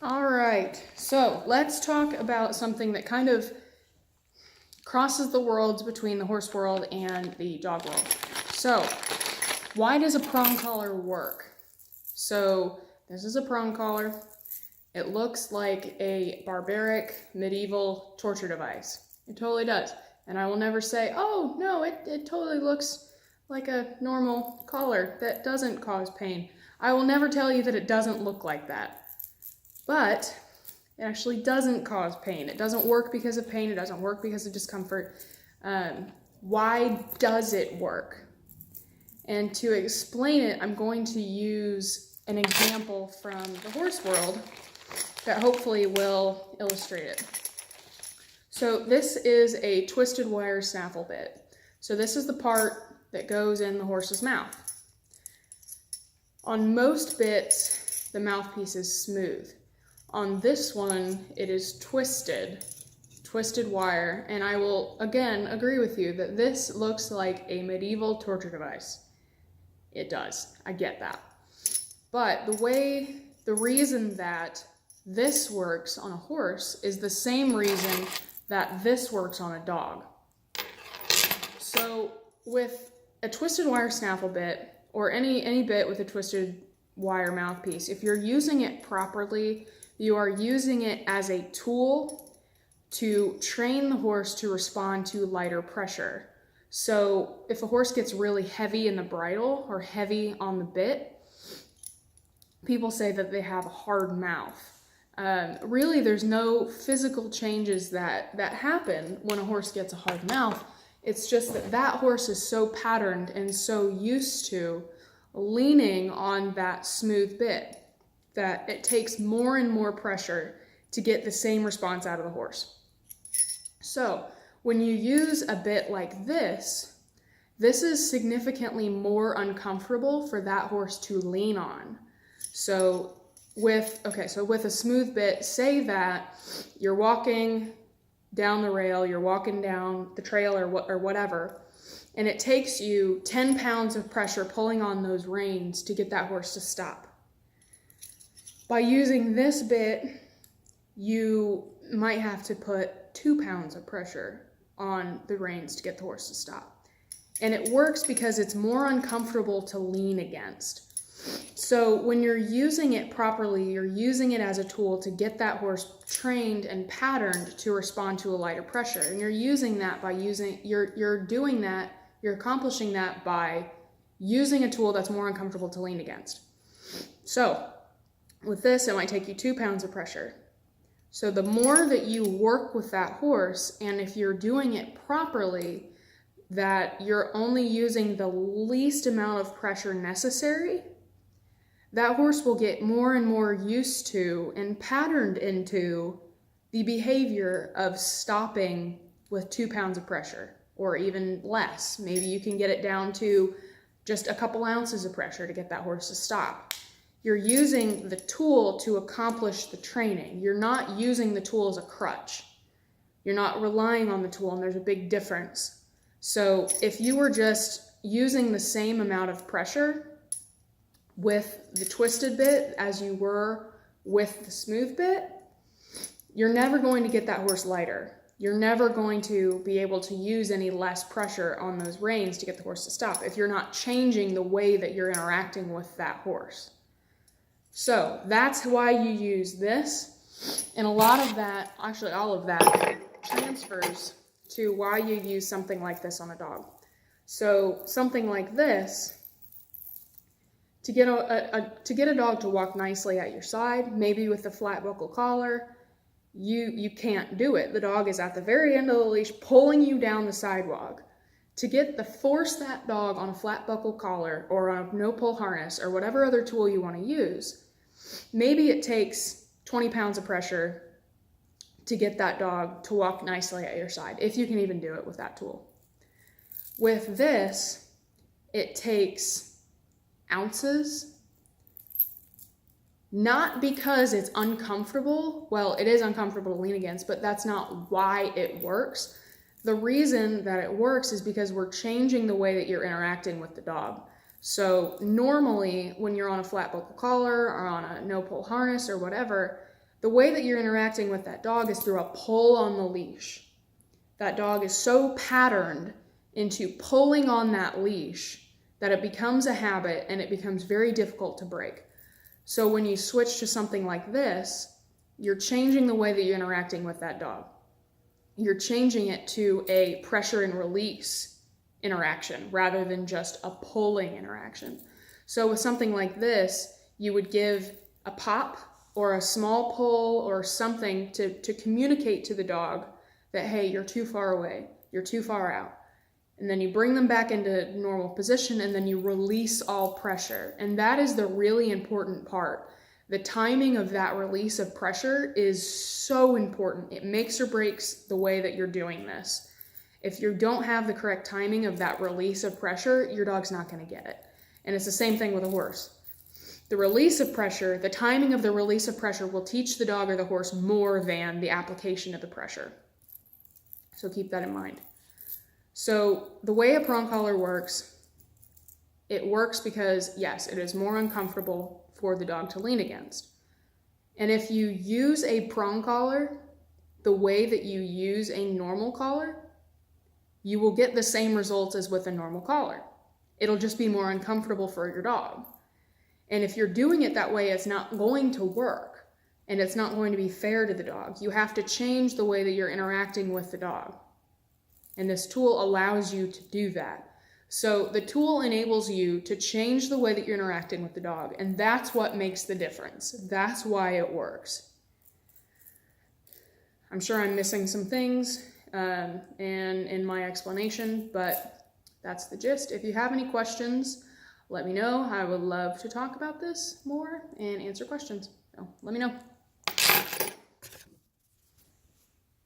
All right, so let's talk about something that kind of crosses the worlds between the horse world and the dog world. So, why does a prong collar work? So, this is a prong collar. It looks like a barbaric medieval torture device. It totally does. And I will never say, oh, no, it totally looks like a normal collar that doesn't cause pain. I will never tell you that it doesn't look like that. But it actually doesn't cause pain. It doesn't work because of pain. It doesn't work because of discomfort. Why does it work? And to explain it, I'm going to use an example from the horse world that hopefully will illustrate it. So this is a twisted wire snaffle bit. So this is the part that goes in the horse's mouth. On most bits, the mouthpiece is smooth. On this one, it is twisted wire, and I will again agree with you that this looks like a medieval torture device. It does, I get that. But the reason that this works on a horse is the same reason that this works on a dog. So with a twisted wire snaffle bit, or any bit with a twisted wire mouthpiece, if you're using it properly, you are using it as a tool to train the horse to respond to lighter pressure. So if a horse gets really heavy in the bridle or heavy on the bit, people say that they have a hard mouth. Really, there's no physical changes that happen when a horse gets a hard mouth. It's just that horse is so patterned and so used to leaning on that smooth bit that it takes more and more pressure to get the same response out of the horse. So when you use a bit like this is significantly more uncomfortable for that horse to lean on. So with a smooth bit, say that you're walking down the rail, you're walking down the trail or whatever, and it takes you 10 pounds of pressure pulling on those reins to get that horse to stop. By using this bit, you might have to put 2 pounds of pressure on the reins to get the horse to stop. And it works because it's more uncomfortable to lean against. So when you're using it properly, you're using it as a tool to get that horse trained and patterned to respond to a lighter pressure. And you're using that by you're accomplishing that by using a tool that's more uncomfortable to lean against. So with this, it might take you 2 pounds of pressure. So the more that you work with that horse, and if you're doing it properly, that you're only using the least amount of pressure necessary, that horse will get more and more used to and patterned into the behavior of stopping with 2 pounds of pressure, or even less. Maybe you can get it down to just a couple ounces of pressure to get that horse to stop. You're using the tool to accomplish the training. You're not using the tool as a crutch. You're not relying on the tool, and there's a big difference. So if you were just using the same amount of pressure with the twisted bit as you were with the smooth bit, you're never going to get that horse lighter. You're never going to be able to use any less pressure on those reins to get the horse to stop if you're not changing the way that you're interacting with that horse. So that's why you use this, and a lot of that, actually all of that, transfers to why you use something like this on a dog. So something like this, to get a dog to walk nicely at your side, maybe with a flat buckle collar, you can't do it. The dog is at the very end of the leash pulling you down the sidewalk. To force that dog on a flat buckle collar or on a no-pull harness or whatever other tool you want to use, maybe it takes 20 pounds of pressure to get that dog to walk nicely at your side, if you can even do it with that tool. With this, it takes ounces, not because it's uncomfortable. Well, it is uncomfortable to lean against, but that's not why it works. The reason that it works is because we're changing the way that you're interacting with the dog. So normally when you're on a flat buckle collar or on a no-pull harness or whatever, The way that you're interacting with that dog is through a pull on the leash. That dog is so patterned into pulling on that leash that it becomes a habit and it becomes very difficult to break. So when you switch to something like this, you're changing the way that you're interacting with that dog. You're changing it to a pressure and release interaction rather than just a pulling interaction. So with something like this, you would give a pop or a small pull or something to communicate to the dog that, hey, you're too far away, you're too far out. And then you bring them back into normal position and then you release all pressure. And that is the really important part. The timing of that release of pressure is so important. It makes or breaks the way that you're doing this. If you don't have the correct timing of that release of pressure, your dog's not going to get it. And it's the same thing with a horse. The release of pressure, the timing of the release of pressure will teach the dog or the horse more than the application of the pressure. So keep that in mind. So the way a prong collar works, it works because, yes, it is more uncomfortable for the dog to lean against. And if you use a prong collar the way that you use a normal collar, you will get the same results as with a normal collar. It'll just be more uncomfortable for your dog. And if you're doing it that way, it's not going to work and it's not going to be fair to the dog. You have to change the way that you're interacting with the dog. And this tool allows you to do that. So the tool enables you to change the way that you're interacting with the dog. And that's what makes the difference. That's why it works. I'm sure I'm missing some things and in my explanation, but that's the gist. If you have any questions, let me know. I would love to talk about this more and answer questions. So let me know.